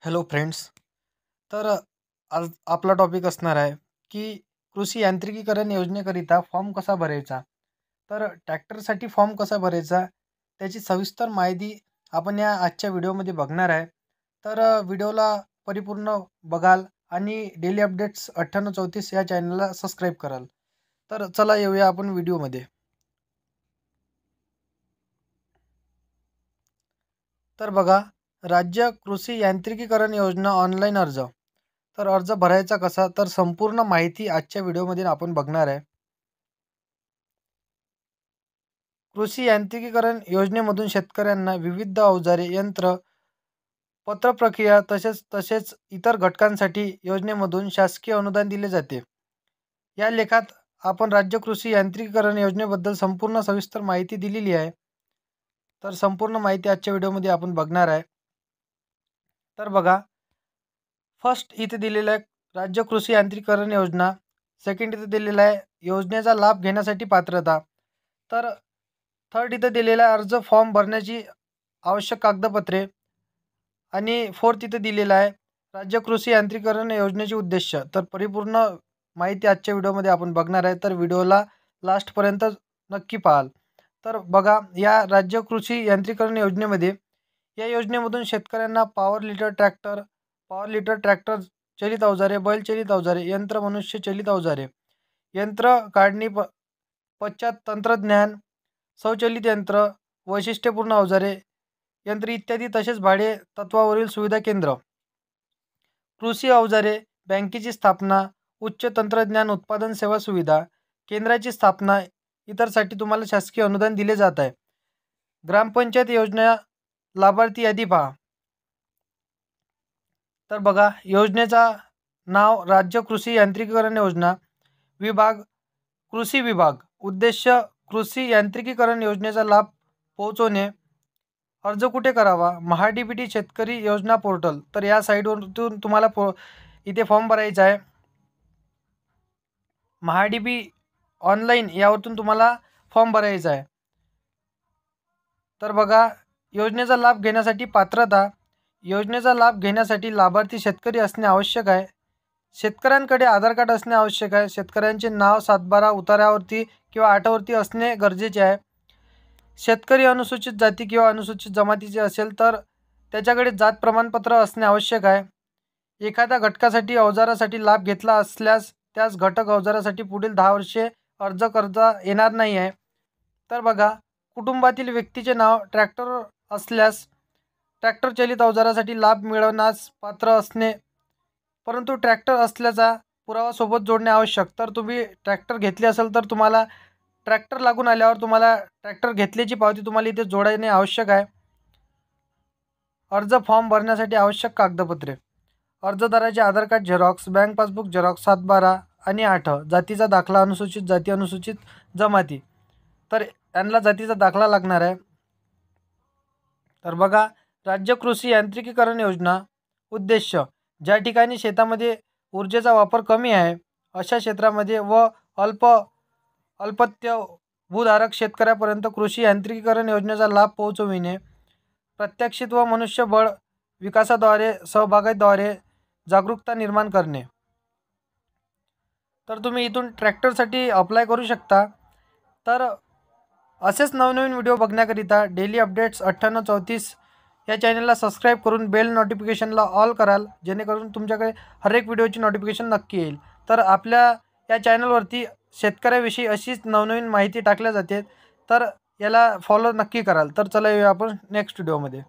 Hello friends. तर आज आपला टॉपिक असणार आहे की कृषी यांत्रिकीकरण योजनेकरिता फॉर्म कसा भरायचा. तर ट्रॅक्टरसाठी फॉर्म कसा भरायचा त्याची सविस्तर माहिती आपण या आजच्या व्हिडिओमध्ये बघणार आहे. तर व्हिडिओला परिपूर्ण बघाल आणि डेली अपडेट्स 9834 या चॅनलला सबस्क्राईब कराल. तर चला येऊया आपण व्हिडिओमध्ये. तर बघा, राज्य कृषी यांत्रिकीकरण योजना ऑनलाईन अर्ज. तर अर्ज भरायचा कसा, तर संपूर्ण माहिती आजच्या व्हिडिओमध्ये आपण बघणार आहे. कृषी यांत्रिकीकरण योजनेमधून शेतकऱ्यांना विविध अवजारे, यंत्र, पत्र प्रक्रिया तसेच इतर घटकांसाठी योजनेमधून शासकीय अनुदान दिले जाते. या लेखात आपण राज्य कृषी यांत्रिकीकरण योजनेबद्दल संपूर्ण सविस्तर माहिती दिलेली आहे. तर संपूर्ण माहिती आजच्या व्हिडिओमध्ये आपण बघणार आहे. तर बघा, फर्स्ट इथे दिलेलं आहे राज्य कृषी यांत्रिकीकरण योजना. सेकंड इथे दिलेला आहे योजनेचा लाभ घेण्यासाठी पात्रता. तर थर्ड इथे दिलेला आहे अर्ज फॉर्म भरण्याची आवश्यक कागदपत्रे. आणि फोर्थ इथे दिलेला आहे राज्य कृषी यांत्रिकीकरण योजनेचे उद्देश. तर परिपूर्ण माहिती आजच्या व्हिडिओमध्ये आपण बघणार आहे. तर व्हिडिओला लास्टपर्यंत नक्की पाहाल. तर बघा, या राज्य कृषी यांत्रिकीकरण योजनेमध्ये या योजनेमधून शेतकऱ्यांना पॉवर लिटर ट्रॅक्टर चलित अवजारे, बैलचलित अवजारे, यंत्र मनुष्य चलित अवजारे, यंत्र काढणी पश्चात तंत्रज्ञान, स्वचलित यंत्र, वैशिष्ट्यपूर्ण अवजारे, यंत्र इत्यादी, तसेच भाडे तत्वावरील सुविधा केंद्र, कृषी अवजारे, बँकेची स्थापना, उच्च तंत्रज्ञान उत्पादन सेवा सुविधा केंद्राची स्थापना इतरसाठी तुम्हाला शासकीय अनुदान दिले जात आहे. ग्रामपंचायत योजना लाभार्थी यादी पहा. तर बघा, योजनेचा नाव राज्य कृषी यांत्रिकीकरण योजना, विभाग कृषी विभाग, उद्देश कृषी यांत्रिकीकरण योजनेचा लाभ पोहोचवणे. अर्ज कुठे करावा, महाडीबीटी शेतकरी योजना पोर्टल. तर या साईटवरून तुम्हाला इथे फॉर्म भरायचा आहे. महाडीबी ऑनलाईन यावरतून तुम्हाला फॉर्म भरायचा आहे. तर बघा, योजनेचा लाभ घेण्यासाठी पात्रता. योजनेचा लाभ घेण्यासाठी लाभार्थी शेतकरी असणे आवश्यक आहे. शेतकऱ्यांकडे आधार कार्ड असणे आवश्यक आहे. शेतकऱ्यांचे नाव 7/12 उतार्यावरती किंवा 8वरती असणे गरजेचे आहे. शेतकरी अनुसूचित जाती किंवा अनुसूचित जमातीचे असेल तर त्याच्याकडे जात प्रमाणपत्र असणे आवश्यक आहे. एखाद्या घटकासाठी अवजारासाठी लाभ घेतला असल्यास त्यास घटक अवजारासाठी पुढील 10 वर्षे अर्ज करता येणार नाही आहे. तर बघा, कुटुंबातील व्यक्तीचे नाव ट्रॅक्टर असल्यास ट्रॅक्टर चलित अवजारासाठी लाभ मिळवण्यास पात्र असणे, परंतु ट्रॅक्टर असल्याचा पुरावा सोबत जोडणे आवश्यक. तर तुम्ही ट्रॅक्टर घेतले असेल तर तुम्हाला ट्रॅक्टर लागून आल्यावर तुम्हाला ट्रॅक्टर घेतल्याची पावती तुम्हाला इथे जोडणे आवश्यक आहे. अर्ज फॉर्म भरण्यासाठी आवश्यक कागदपत्रे. अर्जदाराचे Aadhaar card xerox, bank passbook xerox 7/12 आणि 8, जातीचा दाखला, अनुसूचित जाती, अनुसूचित जमाती. तर यांना जातीचा दाखला लागणार आहे. तर बघा, राज्य कृषी यांत्रिकीकरण योजना उद्देश, ज्या ठिकाणी शेतामध्ये ऊर्जेचा वापर कमी आहे अशा क्षेत्रामध्ये व अल्पत्य भूधारक शेतकऱ्यापर्यंत कृषी यांत्रिकीकरण योजनेचा लाभ पोहोचविणे. प्रत्यक्षित व मनुष्यबळ विकासाद्वारे सहभागाद्वारे जागरूकता निर्माण करणे. तर तुम्ही इथून ट्रॅक्टरसाठी अप्लाय करू शकता. तर असेच नवनवीन व्हिडिओ बघण्याकरिता डेली अपडेट्स 9834 या चॅनलला सबस्क्राईब करून बेल नोटिफिकेशनला ऑल कराल, जेणेकरून तुमच्याकडे हर एक व्हिडिओची नोटिफिकेशन नक्की येईल. तर आपल्या या चॅनलवरती शेतकऱ्याविषयी अशीच नवनवीन माहिती टाकल्या जाते. तर याला फॉलो नक्की कराल. तर चला येऊया आपण नेक्स्ट व्हिडिओमध्ये.